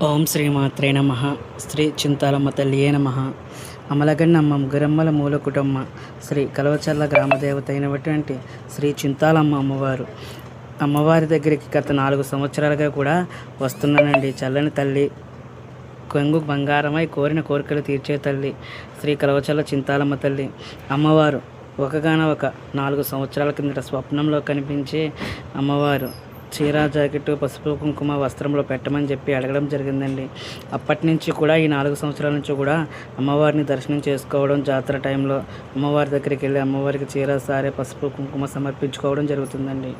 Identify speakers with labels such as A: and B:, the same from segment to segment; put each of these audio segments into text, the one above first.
A: ఓం శ్రీమాత్రే నమ. శ్రీ చింతాలమ్మ తల్లియే నమ. అమలగన్నమ్మ ముగ్గురమ్మల మూల కుటుంబ శ్రీ కలవచర్ల గ్రామదేవత అయినటువంటి శ్రీ చింతాలమ్మ అమ్మవారి దగ్గరికి గత 4 సంవత్సరాలుగా కూడా వస్తున్నానండి. చల్లని తల్లి, కొంగు బంగారమై కోరిన కోరికలు తీర్చే తల్లి శ్రీ కలవచర్ల చింతాలమ్మ తల్లి అమ్మవారు ఒక 4 సంవత్సరాల కిందట స్వప్నంలో కనిపించే అమ్మవారు చీర, జాకెట్, పసుపు కుంకుమ వస్త్రంలో పెట్టమని చెప్పి అడగడం జరిగిందండి. అప్పటి నుంచి కూడా ఈ 4 సంవత్సరాల నుంచి కూడా అమ్మవారిని దర్శనం చేసుకోవడం, జాతర టైంలో అమ్మవారి దగ్గరికి వెళ్ళి అమ్మవారికి చీర, సారె, పసుపు కుంకుమ సమర్పించుకోవడం జరుగుతుందండి.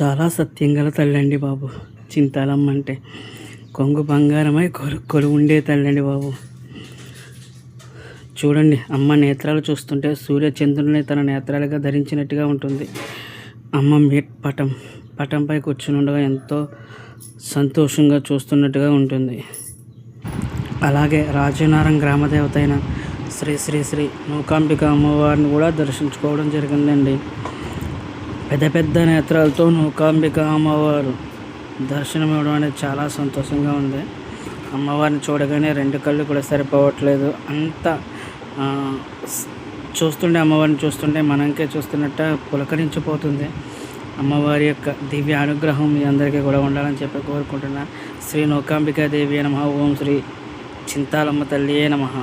A: చాలా సత్యంగల తల్లి అండి బాబు. చింతాలమ్మ అంటే కొంగు బంగారమై కొలు ఉండే తల్లి అండి బాబు. చూడండి, అమ్మ నేత్రాలు చూస్తుంటే సూర్య చంద్రుని తన నేత్రాలుగా ధరించినట్టుగా ఉంటుంది. అమ్మ పటంపై కూర్చుని ఉండగా ఎంతో సంతోషంగా చూస్తున్నట్టుగా ఉంటుంది. అలాగే రాజనారం గ్రామదేవత అయిన శ్రీ శ్రీ శ్రీ నూకాంబిక అమ్మవారిని కూడా దర్శించుకోవడం జరిగిందండి. పెద్ద నేత్రాలతో నూకాంబిక అమ్మవారు దర్శనం ఇవ్వడం అనేది చాలా సంతోషంగా ఉంది. అమ్మవారిని చూడగానే 2 కళ్ళు కూడా సరిపోవట్లేదు. అంత అమ్మవారిని చూస్తుంటే మనకే చూస్తున్నట్టు పులకరించిపోతుంది. అమ్మవారి యొక్క దివ్య అనుగ్రహం మీ అందరికీ కూడా ఉండాలని చెప్పి కోరుకుంటున్నాను. శ్రీ నూకాంబికా దేవి నమః. ఓం శ్రీ చింతాలమ్మ తల్లియే నమః.